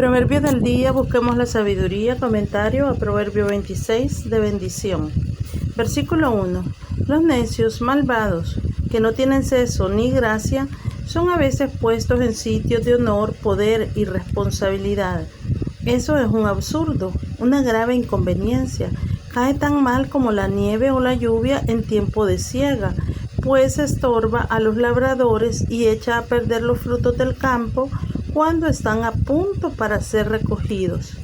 Proverbio del día, busquemos la sabiduría. Comentario a Proverbio 26 de bendición. Versículo 1. Los necios malvados, que no tienen ceso ni gracia, son a veces puestos en sitios de honor, poder y responsabilidad. Eso es un absurdo, una grave inconveniencia. Cae tan mal como la nieve o la lluvia en tiempo de siega, pues estorba a los labradores y echa a perder los frutos del campo cuando están a punto para ser recogidos.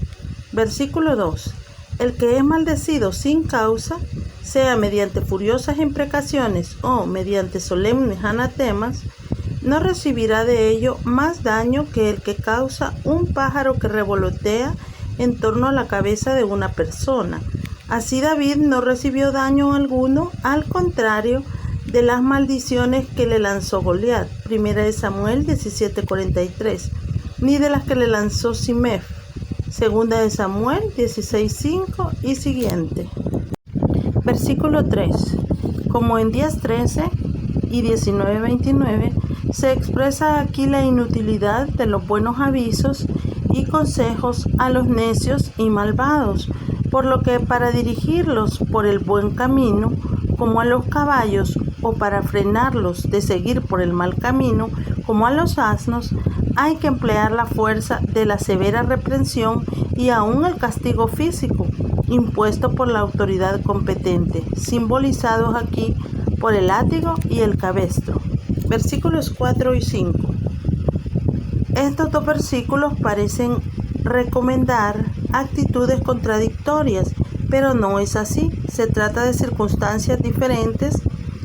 Versículo 2. El que es maldecido sin causa, sea mediante furiosas imprecaciones o mediante solemnes anatemas, no recibirá de ello más daño que el que causa un pájaro que revolotea en torno a la cabeza de una persona. Así David no recibió daño alguno, al contrario de las maldiciones que le lanzó Goliat, 1 Samuel 17:43, ni de las que le lanzó Simef, 2 Samuel 16:5 y siguiente. Versículo 3. Como en 10:13 y 19:29, se expresa aquí la inutilidad de los buenos avisos y consejos a los necios y malvados, por lo que para dirigirlos por el buen camino, como a los caballos, o para frenarlos de seguir por el mal camino, como a los asnos, hay que emplear la fuerza de la severa reprensión y aún el castigo físico, impuesto por la autoridad competente, simbolizados aquí por el látigo y el cabestro. Versículos 4 y 5. Estos dos versículos parecen recomendar actitudes contradictorias, pero no es así. Se trata de circunstancias diferentes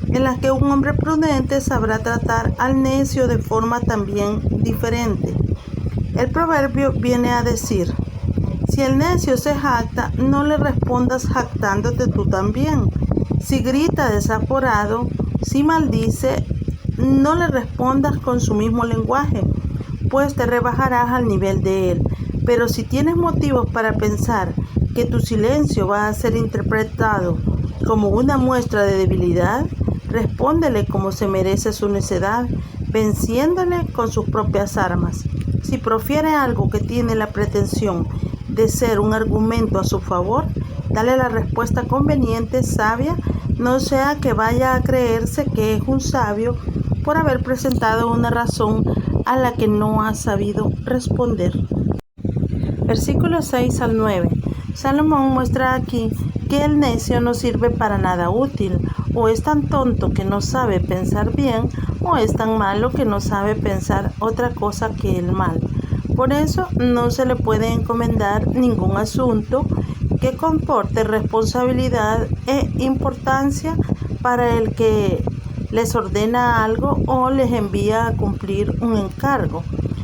en las que un hombre prudente sabrá tratar al necio de forma también diferente. El proverbio viene a decir: si el necio se jacta, no le respondas jactándote tú también. Si grita desaforado, si maldice, no le respondas con su mismo lenguaje, pues te rebajarás al nivel de él. Pero si tienes motivos para pensar que tu silencio va a ser interpretado como una muestra de debilidad, respóndele como se merece su necedad, venciéndole con sus propias armas. Si profiere algo que tiene la pretensión de ser un argumento a su favor, dale la respuesta conveniente, sabia, no sea que vaya a creerse que es un sabio por haber presentado una razón a la que no ha sabido responder. Versículos 6 al 9. Salomón muestra aquí que el necio no sirve para nada útil, o es tan tonto que no sabe pensar bien, o es tan malo que no sabe pensar otra cosa que el mal. Por eso no se le puede encomendar ningún asunto que comporte responsabilidad e importancia para el que les ordena algo o les envía a cumplir un encargo.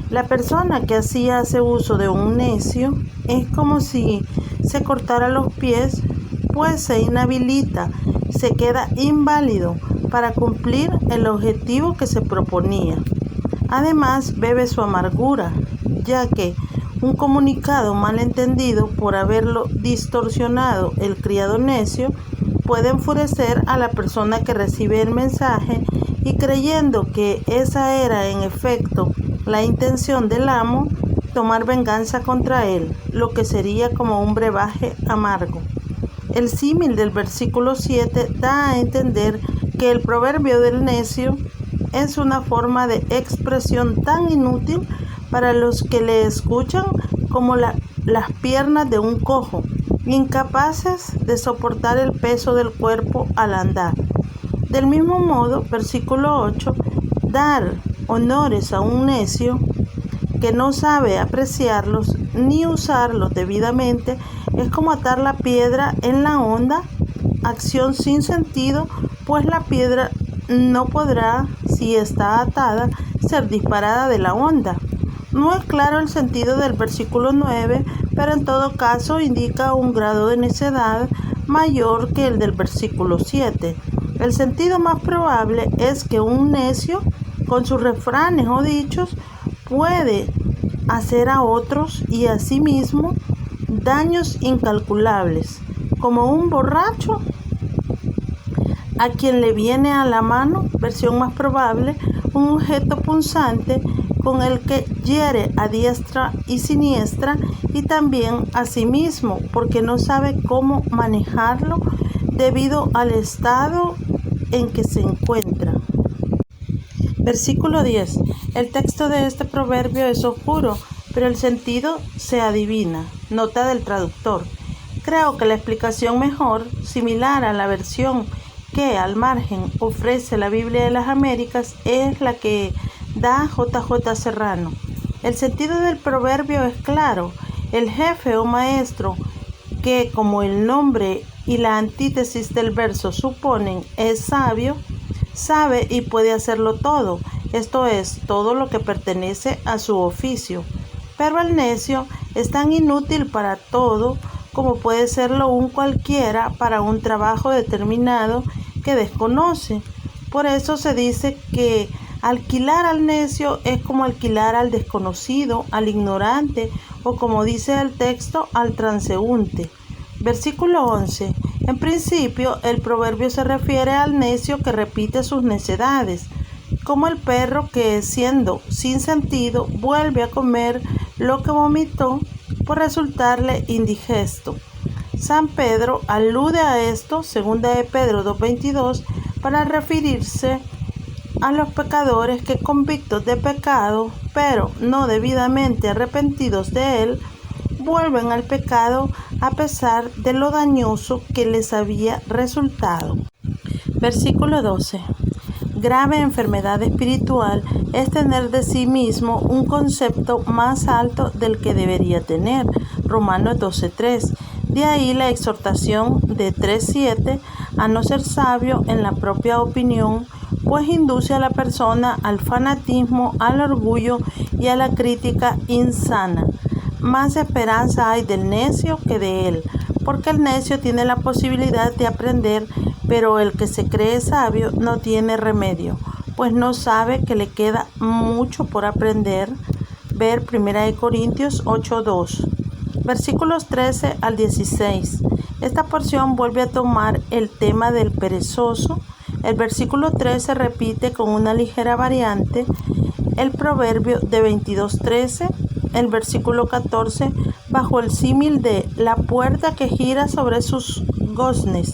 La persona que así hace uso de un necio es como si se cortara los pies, pues se inhabilita, se queda inválido para cumplir el objetivo que se proponía. Además, bebe su amargura, ya que un comunicado mal entendido por haberlo distorsionado el criado necio puede enfurecer a la persona que recibe el mensaje y, creyendo que esa era en efecto la intención del amo, tomar venganza contra él, lo que sería como un brebaje amargo. El símil del versículo 7 da a entender que el proverbio del necio es una forma de expresión tan inútil para los que le escuchan como las piernas de un cojo, incapaces de soportar el peso del cuerpo al andar. Del mismo modo, versículo 8, dar honores a un necio que no sabe apreciarlos ni usarlos debidamente es como atar la piedra en la honda, acción sin sentido, pues la piedra no podrá, si está atada, ser disparada de la honda. No es claro el sentido del versículo 9, pero en todo caso indica un grado de necedad mayor que el del versículo 7. El sentido más probable es que un necio, con sus refranes o dichos, puede hacer a otros y a sí mismo daños incalculables, como un borracho a quien le viene a la mano, versión más probable, un objeto punzante con el que hiere a diestra y siniestra, y también a sí mismo, porque no sabe cómo manejarlo debido al estado en que se encuentra. Versículo 10. El texto de este proverbio es oscuro, pero el sentido se adivina. Nota del traductor. Creo que la explicación mejor, similar a la versión que al margen ofrece la Biblia de las Américas, es la que da J.J. Serrano. El sentido del proverbio es claro. El jefe o maestro, que como el nombre y la antítesis del verso suponen es sabio, sabe y puede hacerlo todo, esto es, todo lo que pertenece a su oficio. Pero el necio es tan inútil para todo como puede serlo un cualquiera para un trabajo determinado que desconoce. Por eso se dice que alquilar al necio es como alquilar al desconocido, al ignorante, o como dice el texto, al transeúnte. Versículo 11. En principio, el proverbio se refiere al necio que repite sus necedades, como el perro que, siendo sin sentido, vuelve a comer lo que vomitó por resultarle indigesto. San Pedro alude a esto, 2 de Pedro 2:22, para referirse a los pecadores que, convictos de pecado, pero no debidamente arrepentidos de él, vuelven al pecado a pesar de lo dañoso que les había resultado. Versículo 12. Grave enfermedad espiritual es tener de sí mismo un concepto más alto del que debería tener. Romanos 12:3. De ahí la exhortación de 3:7 a no ser sabio en la propia opinión, pues induce a la persona al fanatismo, al orgullo y a la crítica insana. Más esperanza hay del necio que de él, porque el necio tiene la posibilidad de aprender, pero el que se cree sabio no tiene remedio, pues no sabe que le queda mucho por aprender. Ver 1 Corintios 8:2. Versículos 13 al 16. Esta porción vuelve a tomar el tema del perezoso. El versículo 13 repite con una ligera variante el proverbio de 22:13. El versículo 14 bajo el símil de la puerta que gira sobre sus goznes,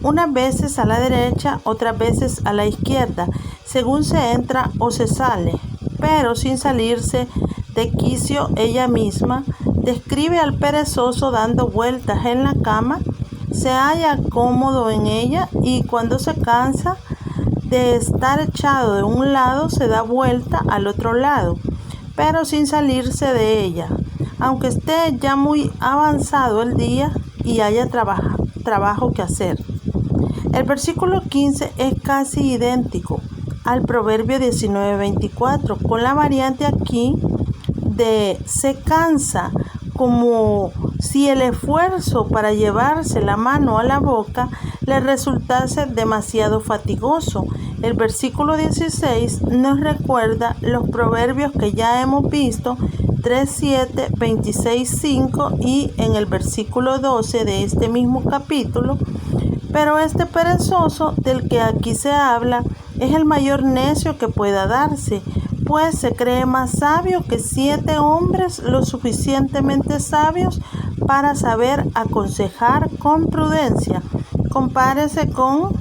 unas veces a la derecha, otras veces a la izquierda, según se entra o se sale, pero sin salirse de quicio ella misma. Describe al perezoso dando vueltas en la cama, se halla cómodo en ella y cuando se cansa de estar echado de un lado se da vuelta al otro lado, pero sin salirse de ella, aunque esté ya muy avanzado el día y haya trabajo que hacer. El versículo 15 es casi idéntico al proverbio 19:24, con la variante aquí de se cansa, como si el esfuerzo para llevarse la mano a la boca le resultase demasiado fatigoso. El versículo 16 nos recuerda los proverbios que ya hemos visto, 3:7, 26:5 y en el versículo 12 de este mismo capítulo. Pero este perezoso del que aquí se habla es el mayor necio que pueda darse, pues se cree más sabio que 7 hombres lo suficientemente sabios para saber aconsejar con prudencia. Compárese con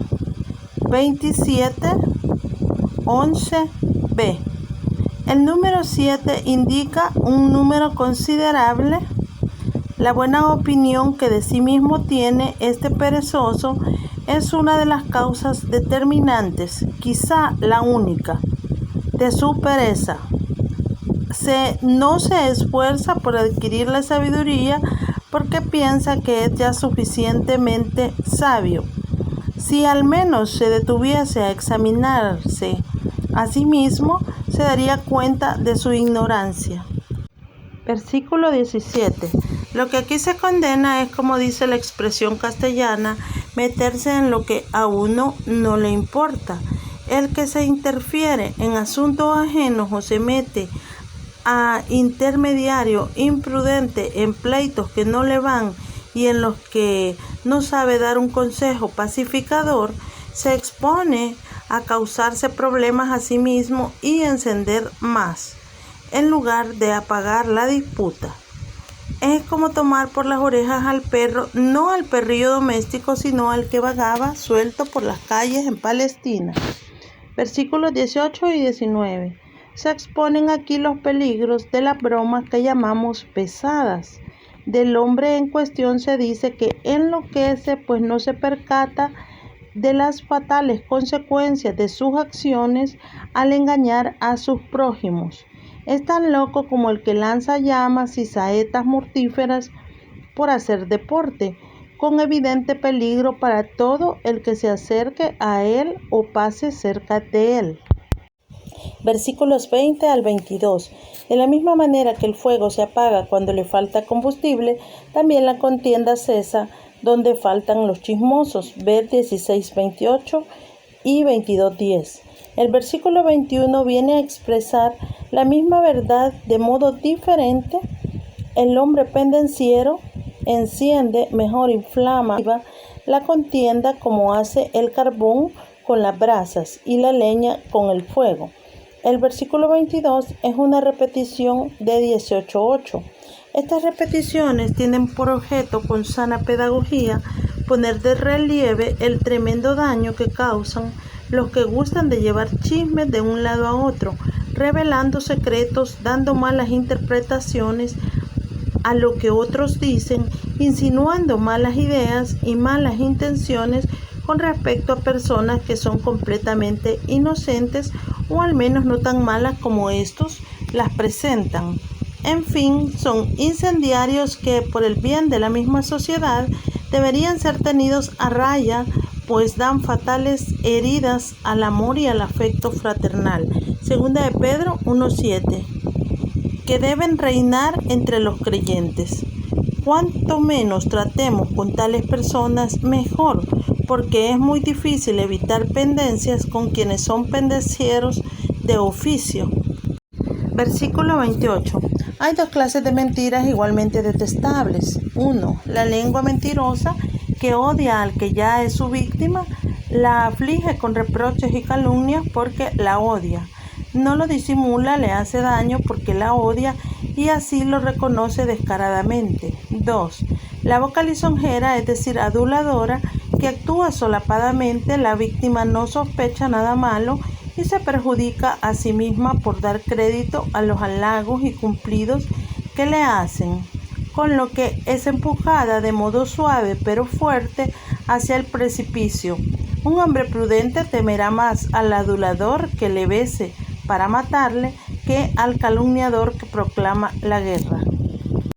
27:11b. El número 7 indica un número considerable. La buena opinión que de sí mismo tiene este perezoso es una de las causas determinantes, quizá la única, de su pereza. No se esfuerza por adquirir la sabiduría porque piensa que es ya suficientemente sabio. Si al menos se detuviese a examinarse a sí mismo, se daría cuenta de su ignorancia. Versículo 17. Lo que aquí se condena es, como dice la expresión castellana, meterse en lo que a uno no le importa. El que se interfiere en asuntos ajenos o se mete a intermediario imprudente en pleitos que no le van y en los que no sabe dar un consejo pacificador, se expone a causarse problemas a sí mismo y encender más, en lugar de apagar la disputa. Es como tomar por las orejas al perro, no al perrillo doméstico, sino al que vagaba suelto por las calles en Palestina. Versículos 18 y 19. Se exponen aquí los peligros de las bromas que llamamos pesadas. Del hombre en cuestión se dice que enloquece, pues no se percata de las fatales consecuencias de sus acciones al engañar a sus prójimos. Es tan loco como el que lanza llamas y saetas mortíferas por hacer deporte, con evidente peligro para todo el que se acerque a él o pase cerca de él. Versículos 20 al 22. De la misma manera que el fuego se apaga cuando le falta combustible, también la contienda cesa donde faltan los chismosos. Ver 16:28 y 22:10. El versículo 21 viene a expresar la misma verdad de modo diferente. El hombre pendenciero enciende, mejor inflama la contienda como hace el carbón con las brasas y la leña con el fuego. El versículo 22 es una repetición de 18:8. Estas repeticiones tienen por objeto, con sana pedagogía, poner de relieve el tremendo daño que causan los que gustan de llevar chismes de un lado a otro, revelando secretos, dando malas interpretaciones a lo que otros dicen, insinuando malas ideas y malas intenciones con respecto a personas que son completamente inocentes o al menos no tan malas como estos las presentan. En fin, son incendiarios que por el bien de la misma sociedad deberían ser tenidos a raya, pues dan fatales heridas al amor y al afecto fraternal. Segunda de Pedro 1:7. Que deben reinar entre los creyentes. Cuanto menos tratemos con tales personas, mejor, porque es muy difícil evitar pendencias con quienes son pendencieros de oficio. Versículo 28. Hay dos clases de mentiras igualmente detestables. 1. La lengua mentirosa, que odia al que ya es su víctima, la aflige con reproches y calumnias porque la odia. No lo disimula, le hace daño porque la odia y así lo reconoce descaradamente. 2. La boca lisonjera, es decir, aduladora, que actúa solapadamente, la víctima no sospecha nada malo y se perjudica a sí misma por dar crédito a los halagos y cumplidos que le hacen, con lo que es empujada de modo suave pero fuerte hacia el precipicio. Un hombre prudente temerá más al adulador que le bese para matarle que al calumniador que proclama la guerra.